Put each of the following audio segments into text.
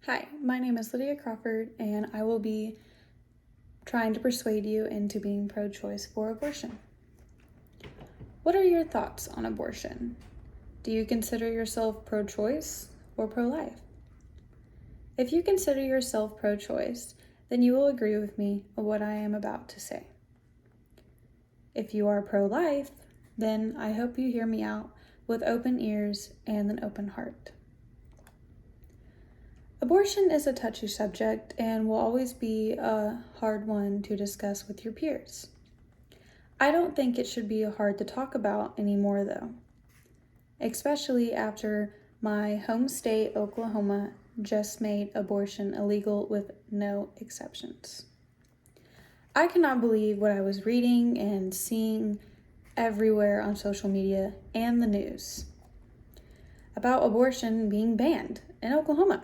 Hi, my name is Lydia Crawford, and I will be trying to persuade you into being pro-choice for abortion. What are your thoughts on abortion? Do you consider yourself pro-choice or pro-life? If you consider yourself pro-choice, then you will agree with me on what I am about to say. If you are pro-life, then I hope you hear me out with open ears and an open heart. Abortion is a touchy subject and will always be a hard one to discuss with your peers. I don't think it should be hard to talk about anymore though, especially after my home state, Oklahoma, just made abortion illegal with no exceptions. I cannot believe what I was reading and seeing everywhere on social media and the news about abortion being banned in Oklahoma.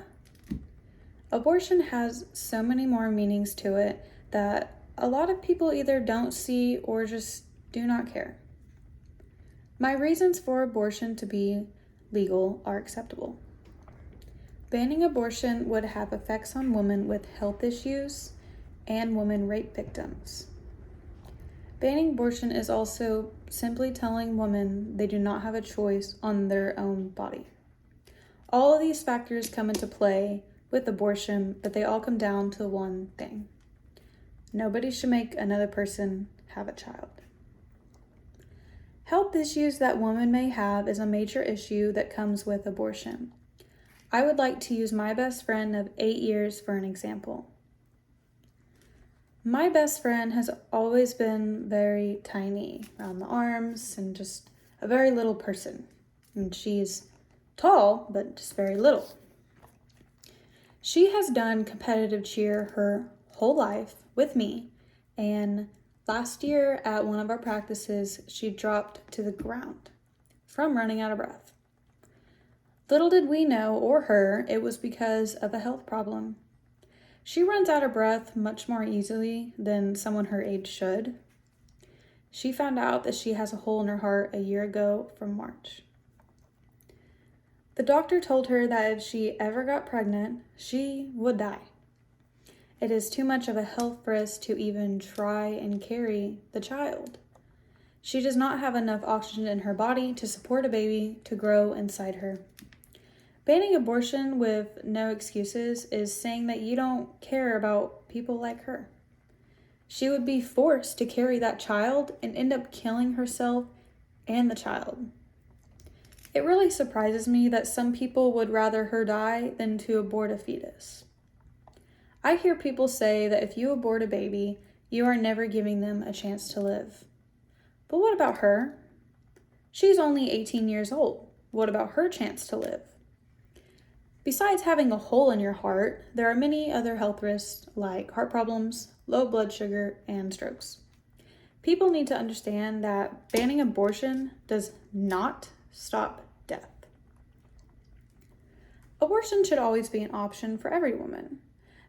Abortion has so many more meanings to it that a lot of people either don't see or just do not care. My reasons for abortion to be legal are acceptable. Banning abortion would have effects on women with health issues and women rape victims. Banning abortion is also simply telling women they do not have a choice on their own body. All of these factors come into play with abortion, but they all come down to one thing. Nobody should make another person have a child. Health issues that women may have is a major issue that comes with abortion. I would like to use my best friend of 8 years for an example. My best friend has always been very tiny around the arms and just a very little person. And she's tall, but just very little. She has done competitive cheer her whole life with me, and last year at one of our practices, she dropped to the ground from running out of breath. Little did we know, or her, it was because of a health problem. She runs out of breath much more easily than someone her age should. She found out that she has a hole in her heart a year ago from March. The doctor told her that if she ever got pregnant, she would die. It is too much of a health risk to even try and carry the child. She does not have enough oxygen in her body to support a baby to grow inside her. Banning abortion with no excuses is saying that you don't care about people like her. She would be forced to carry that child and end up killing herself and the child. It really surprises me that some people would rather her die than to abort a fetus. I hear people say that if you abort a baby, you are never giving them a chance to live. But what about her? She's only 18 years old. What about her chance to live? Besides having a hole in your heart, there are many other health risks like heart problems, low blood sugar, and strokes. People need to understand that banning abortion does not stop death. Abortion should always be an option for every woman.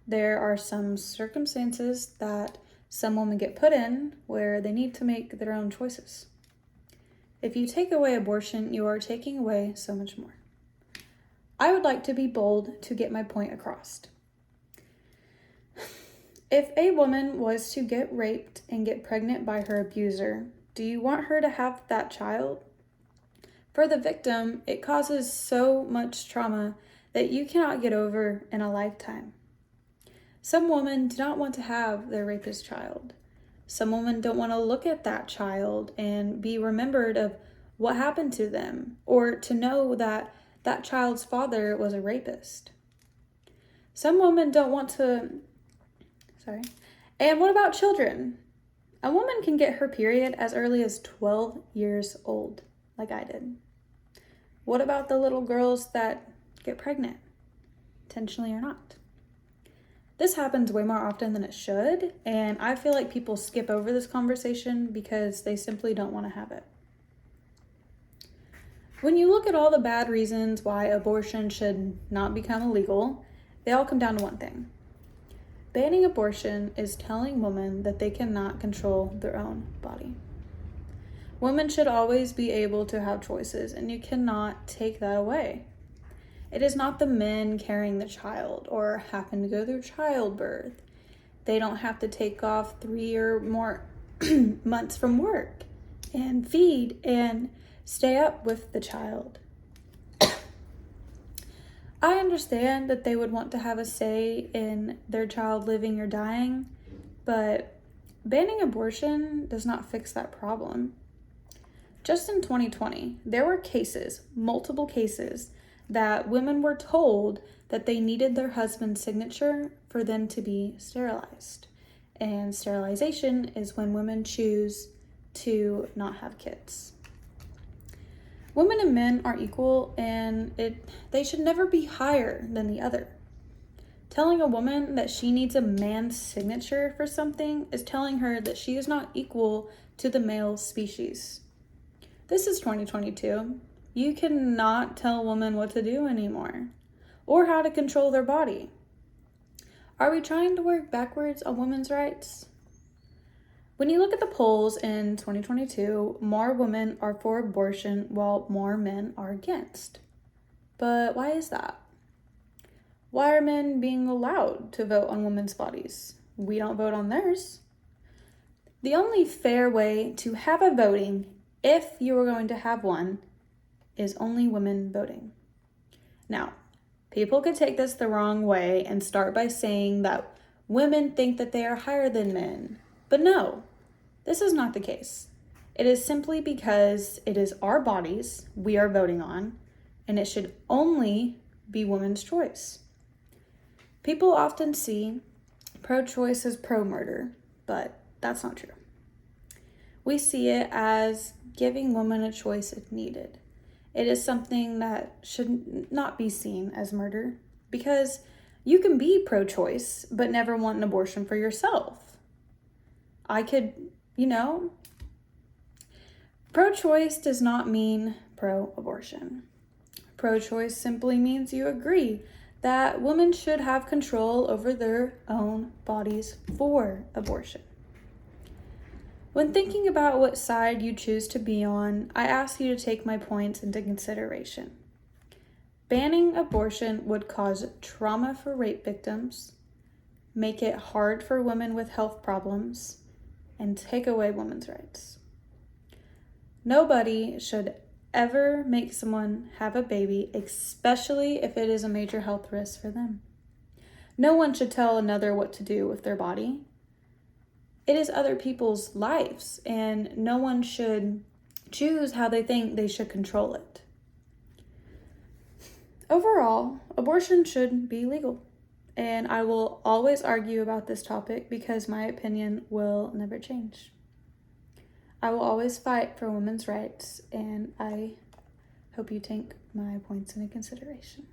There are some circumstances that some women get put in where they need to make their own choices. If you take away abortion, you are taking away so much more. I would like to be bold to get my point across. If a woman was to get raped and get pregnant by her abuser, do you want her to have that child? For the victim, it causes so much trauma that you cannot get over in a lifetime. Some women do not want to have their rapist child. Some women don't want to look at that child and be remembered of what happened to them, or to know that that child's father was a rapist. Some women don't want to... And what about children? A woman can get her period as early as 12 years old, like I did. What about the little girls that get pregnant, intentionally or not? This happens way more often than it should, and I feel like people skip over this conversation because they simply don't want to have it. When you look at all the bad reasons why abortion should not become illegal, they all come down to one thing. Banning abortion is telling women that they cannot control their own body. Women should always be able to have choices, and you cannot take that away. It is not the men carrying the child or having to go through childbirth. They don't have to take off 3 or more months from work and feed and stay up with the child. I understand that they would want to have a say in their child living or dying, but banning abortion does not fix that problem. Just in 2020, there were multiple cases, that women were told that they needed their husband's signature for them to be sterilized. And sterilization is when women choose to not have kids. Women and men are equal, and they should never be higher than the other. Telling a woman that she needs a man's signature for something is telling her that she is not equal to the male species. This is 2022. You cannot tell a woman what to do anymore, or how to control their body. Are we trying to work backwards on women's rights? When you look at the polls in 2022, more women are for abortion while more men are against. But why is that? Why are men being allowed to vote on women's bodies? We don't vote on theirs. The only fair way to have a voting, if you are going to have one, is only women voting. Now, people could take this the wrong way and start by saying that women think that they are higher than men. But no, this is not the case. It is simply because it is our bodies we are voting on, and it should only be women's choice. People often see pro-choice as pro-murder, but that's not true. We see it as giving women a choice if needed. It is something that should not be seen as murder, because you can be pro-choice but never want an abortion for yourself. I could, pro-choice does not mean pro-abortion. Pro-choice simply means you agree that women should have control over their own bodies for abortion. When thinking about what side you choose to be on, I ask you to take my points into consideration. Banning abortion would cause trauma for rape victims, make it hard for women with health problems, and take away women's rights. Nobody should ever make someone have a baby, especially if it is a major health risk for them. No one should tell another what to do with their body. It is other people's lives, and no one should choose how they think they should control it. Overall, abortion should be legal, and I will always argue about this topic because my opinion will never change. I will always fight for women's rights, and I hope you take my points into consideration.